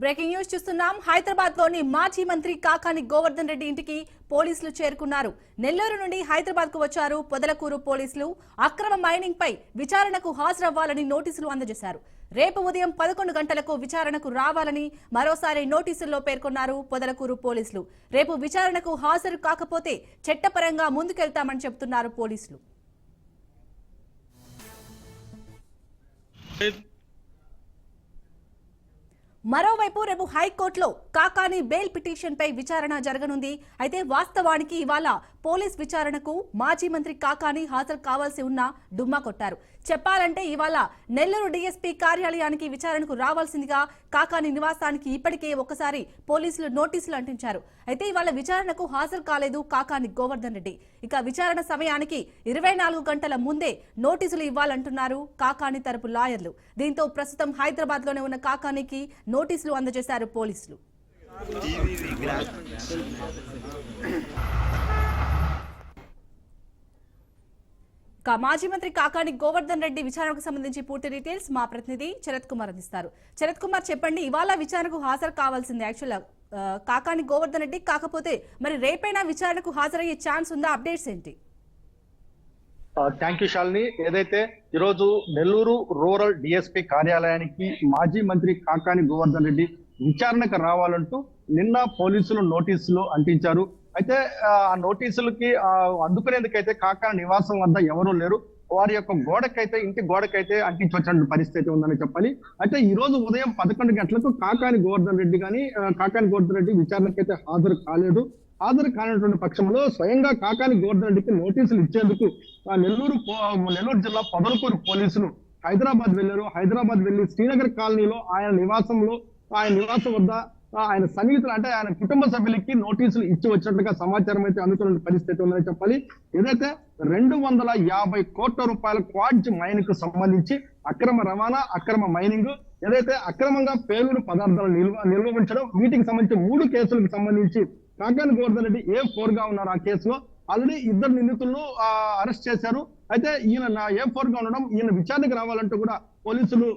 Breaking news చూస్తున్నాం. హైదరాబాద్ లోని మాజీ మంత్రి కాకాని గోవర్ధన్ రెడ్డి ఇంటికి పోలీసులు చేరుకున్నారు. నెల్లూరు నుండి హైదరాబాద్ కు వచ్చారు పొదలకూరు పోలీసులు. అక్రమ మైనింగ్ పై విచారణకు హాజరవ్వాలని నోటీసులు అందజేశారు. రేపు ఉదయం 11 గంటలకు విచారణకు రావాలని మరోసారి నోటీసుల్లో పేర్కొన్నారు పొదలకూరు పోలీసులు. రేపు విచారణకు హాజరు కాకపోతే చట్టపరంగా ముందుకెళ్తామని చెబుతున్నారు పోలీసులు. మరోవైపు రేపు హైకోర్టులో కాకాని బెయిల్ పిటిషన్ పై విచారణ జరగనుంది. అయితే వాస్తవానికి ఇవాళ పోలీస్ విచారణకు మాజీ మంత్రి కాకాని హాజరు కావాల్సి ఉన్నా డుమ్మా కొట్టారు. చెప్పాలంటే ఇవాళ నెల్లూరు డీఎస్పీ కార్యాలయానికి విచారణకు రావాల్సిందిగా కాకాని నివాసానికి ఇప్పటికే ఒకసారి పోలీసులు నోటీసులు అంటించారు. అయితే ఇవాళ విచారణకు హాజరు కాలేదు కాకాని గోవర్ధన్ రెడ్డి. ఇక విచారణ సమయానికి 24 గంటల ముందే నోటీసులు ఇవ్వాలంటున్నారు కాకాని తరపు లాయర్లు. దీంతో ప్రస్తుతం హైదరాబాద్ లోనే ఉన్న కాకానికి నోటీసులు అందజేశారు పోలీసులు. మాజీ మంత్రి కాకాని గోవర్ధన్ రెడ్డి విచారణకు సంబంధించి పూర్తి డీటెయిల్స్ మా ప్రతినిధి శరత్ కుమార్ అందిస్తారు. శరత్ కుమార్, చెప్పండి, ఇవాళ విచారణకు హాజరు కావాల్సింది యాక్చువల్ కాకాని గోవర్ధన్ రెడ్డి, కాకపోతే మరి రేపైనా విచారణకు హాజరయ్యే ఛాన్స్ ఉందా? అప్డేట్స్ ఏంటి? Thank you Shalini. ఏదైతే ఈరోజు నెల్లూరు రూరల్ డిఎస్పీ కార్యాలయానికి మాజీ మంత్రి కాకాని గోవర్ధన్ రెడ్డి విచారణకు రావాలంటూ నిన్న పోలీసులు నోటీసులు అంటించారు. అయితే ఆ నోటీసులకి అందుకునేందుకైతే కాకాని నివాసం వద్ద ఎవరూ లేరు. వారి యొక్క గోడకైతే, ఇంటి గోడకైతే అంటించి వచ్చిన పరిస్థితి ఉందని చెప్పాలి. అయితే ఈ రోజు ఉదయం 11 గంటలకు కాకాని గోవర్ధన్ రెడ్డి విచారణకైతే హాజరు కాలేదు. హాజరు కానటువంటి పక్షంలో స్వయంగా కాకాని గోవర్ధన్ రెడ్డికి నోటీసులు ఇచ్చేందుకు నెల్లూరు జిల్లా పొదలకూరు పోలీసులు హైదరాబాద్ వెళ్లారు. హైదరాబాద్ వెళ్లి శ్రీనగర్ కాలనీలో ఆయన నివాసం వద్ద ఆయన సన్నిహితులు, అంటే ఆయన కుటుంబ సభ్యులకి నోటీసులు ఇచ్చి వచ్చినట్టుగా సమాచారం అయితే అందుతున్న పరిస్థితి ఉందని చెప్పాలి. ఏదైతే 250 కోట్ల రూపాయల క్వాడ్జ్ మైన్ కు సంబంధించి అక్రమ రవాణా, అక్రమ మైనింగ్, ఏదైతే అక్రమంగా పేలుడు పదార్థాలు నిల్వ ఉంచడం, వీటికి సంబంధించి 3 కేసులకు సంబంధించి కాకాని గోవర్ధన్ రెడ్డి A4 గా ఉన్నారు. ఆ కేసులో ఆల్రెడీ 2 నిందితులను అరెస్ట్ చేశారు. అయితే ఈయన A4 గా ఉండడం, ఈయన విచారణకు రావాలంటూ కూడా పోలీసులు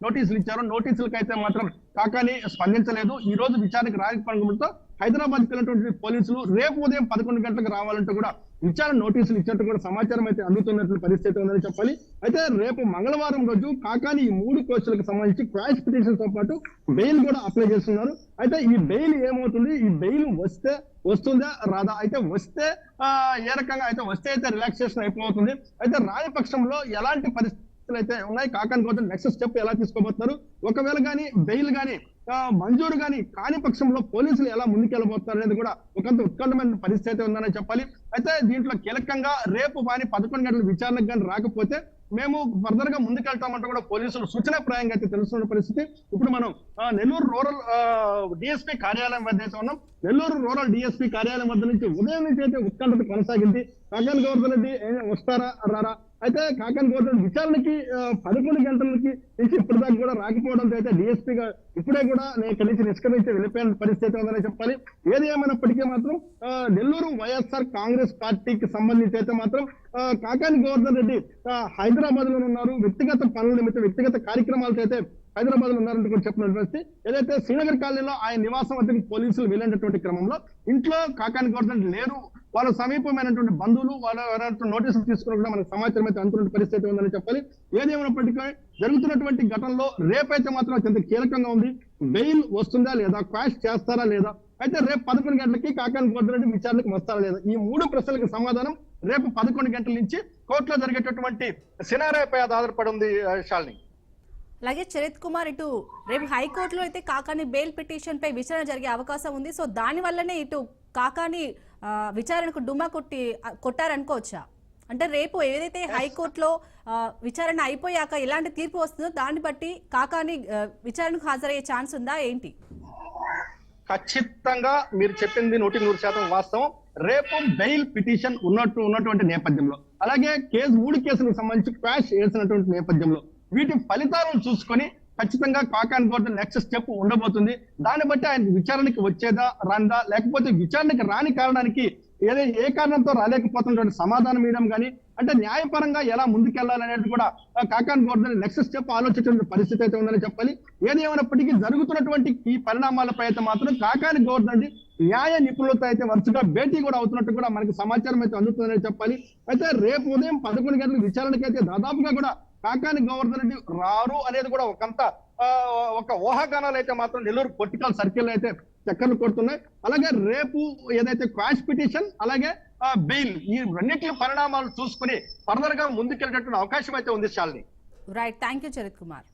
నోటీసులు ఇచ్చారు. నోటీసులకు అయితే మాత్రం కాకాని స్పందించలేదు. ఈ రోజు విచారణకు రాకపోవడంతో హైదరాబాద్ వెళ్ళినటువంటి పోలీసులు రేపు ఉదయం 11 గంటలకు రావాలంటూ కూడా విచారణ నోటీసులు ఇచ్చినట్టు కూడా సమాచారం అయితే అందుతున్నట్లు పరిస్థితి ఉందని చెప్పాలి. అయితే రేపు మంగళవారం రోజు కాకాని ఈ 3 కేసులకు సంబంధించి క్వాష్ పిటిషన్ తో పాటు బెయిల్ కూడా అప్లై చేస్తున్నారు. అయితే ఈ బెయిల్ ఏమవుతుంది, ఈ బెయిల్ వస్తుందా రాదా? అయితే వస్తే ఏ రకంగా అయితే రిలాక్సేషన్ అయిపోతుంది. అయితే రాని పక్షంలో ఎలాంటి పరిస్థితులు అయితే ఉన్నాయి, కాకాని గోవర్ధన్ నెక్స్ట్ స్టెప్ ఎలా తీసుకోబోతున్నారు, ఒకవేళ కానీ బెయిల్ కానీ మంజూరు కానీ కాని పక్షంలో పోలీసులు ఎలా ముందుకెళ్ళబోతున్నారు అనేది కూడా ఒకంత ఉత్కంఠమైన పరిస్థితి ఉందని చెప్పాలి. అయితే దీంట్లో కీలకంగా రేపు కానీ 11 గంటల విచారణకు కానీ రాకపోతే మేము ఫర్దర్ గా ముందుకెళ్తామంటూ కూడా పోలీసులు సూచనాప్రాయంగా అయితే తెలుస్తున్న పరిస్థితి. ఇప్పుడు మనం నెల్లూరు రూరల్ డిఎస్పీ కార్యాలయం వద్ద అయితే ఉన్నాం. నెల్లూరు రూరల్ డిఎస్పీ కార్యాలయం వద్ద నుంచి ఉదయం నుంచి అయితే ఉత్కంఠత కొనసాగింది. కాకాని గోవర్ధన్ రెడ్డి వస్తారా రారా? అయితే కాకాని గోవర్ధన్ విచారణకి 11 గంటలకి నుంచి ఇప్పటిదాకా కూడా రాకపోవడంతో అయితే డిఎస్పీగా ఇప్పుడే కూడా ఇక్కడి నుంచి నిష్క్రమించి వెళ్ళిపోయిన పరిస్థితి ఉందని చెప్పాలి. ఏది ఏమైనప్పటికీ మాత్రం నెల్లూరు వైఎస్ఆర్ కాంగ్రెస్ పార్టీకి సంబంధించి అయితే మాత్రం కాకాని గోవర్ధన్ రెడ్డి హైదరాబాద్ లో ఉన్నారు. వ్యక్తిగత పనుల నిమిత్తం, వ్యక్తిగత కార్యక్రమాలతో అయితే హైదరాబాద్ లో ఉన్నారంటూ కూడా చెప్పినటువంటి పరిస్థితి. ఏదైతే శ్రీనగర్ కాలనీలో ఆయన నివాసం వద్దకు పోలీసులు వెళ్ళినటువంటి క్రమంలో ఇంట్లో కాకాని గోవర్ధన్ లేరు. వాళ్ళ సమీపమైనటువంటి బంధువులు వాళ్ళ నోటీసులు తీసుకుని కూడా మనకు సమాచారం అయితే అందుతున్న పరిస్థితి ఉందని చెప్పాలి. ఏదేమైనప్పటికీ జరుగుతున్నటువంటి ఘటనలో రేపైతే మాత్రం అత్యంత కీలకంగా ఉంది. బెయిల్ వస్తుందా లేదా, క్వాష్ చేస్తారా లేదా, అయితే రేపు 11 గంటలకి కాకాని గోవర్ధన్ రెడ్డి విచారణకు వస్తారా లేదా, ఈ 3 ప్రశ్నలకు సమాధానం రేపు 11 గంటల నుంచి కోర్టులో జరిగేటటువంటి సినారీపై ఆధారపడి ఉంది శాలిని. అలాగే శరత్ కుమార్, ఇటు రేపు హైకోర్టులో అయితే కాకాని బెయిల్ పిటిషన్ పై విచారణ జరిగే అవకాశం ఉంది. సో దాని వల్లనే ఇటు కాకాని విచారణకు డుమ్మా కొట్టారనుకోవచ్చా? అంటే రేపు ఏదైతే హైకోర్టులో విచారణ అయిపోయాక ఎలాంటి తీర్పు వస్తుందో దాన్ని బట్టి కాకాని విచారణకు హాజరయ్యే ఛాన్స్ ఉందా ఏంటి? ఖచ్చితంగా మీరు చెప్పింది 100% వాస్తవం. రేపు బెయిల్ పిటిషన్ ఉన్నటువంటి నేపథ్యంలో, అలాగే 3 కేసులకు సంబంధించి క్వాష్ వేసినటువంటి నేపథ్యంలో వీటి ఫలితాలను చూసుకొని ఖచ్చితంగా కాకాని గోవర్ధన్ నెక్స్ట్ స్టెప్ ఉండబోతుంది. దాన్ని బట్టి ఆయన విచారణకి వచ్చేదా రాందా, లేకపోతే విచారణకి రాని కారణానికి ఏ కారణంతో రాలేకపోతున్నటువంటి సమాధానం ఇవ్వడం కానీ, అంటే న్యాయపరంగా ఎలా ముందుకెళ్లాలనేది కూడా కాకాని గోవర్ధన్ నెక్స్ట్ స్టెప్ ఆలోచించిన పరిస్థితి అయితే ఉందని చెప్పాలి. ఏది ఏమైనప్పటికీ జరుగుతున్నటువంటి ఈ పరిణామాలపై అయితే మాత్రం కాకాని గోవర్ధన్ న్యాయ నిపుణులతో అయితే వరుసగా భేటీ కూడా అవుతున్నట్టు కూడా మనకి సమాచారం అయితే అందుతుందని చెప్పాలి. అయితే రేపు ఉదయం 11 గంటల విచారణకి అయితే దాదాపుగా కూడా కాకాని గోవర్ధన్ రెడ్డి రారు అనేది కూడా ఒక ఊహాగానాలు అయితే మాత్రం నెల్లూరు పొలిటికల్ సర్కిల్ అయితే చక్కర్లు కొడుతున్నాయి. అలాగే రేపు ఏదైతే క్వాష్ పిటిషన్ అలాగే బెయిల్ ఈ రెండింటి పరిణామాలు చూసుకుని ఫర్దర్ గా ముందుకెళ్ళేటటువంటి అవకాశం అయితే ఉంది Shalini. Right, thank you Charith Kumar.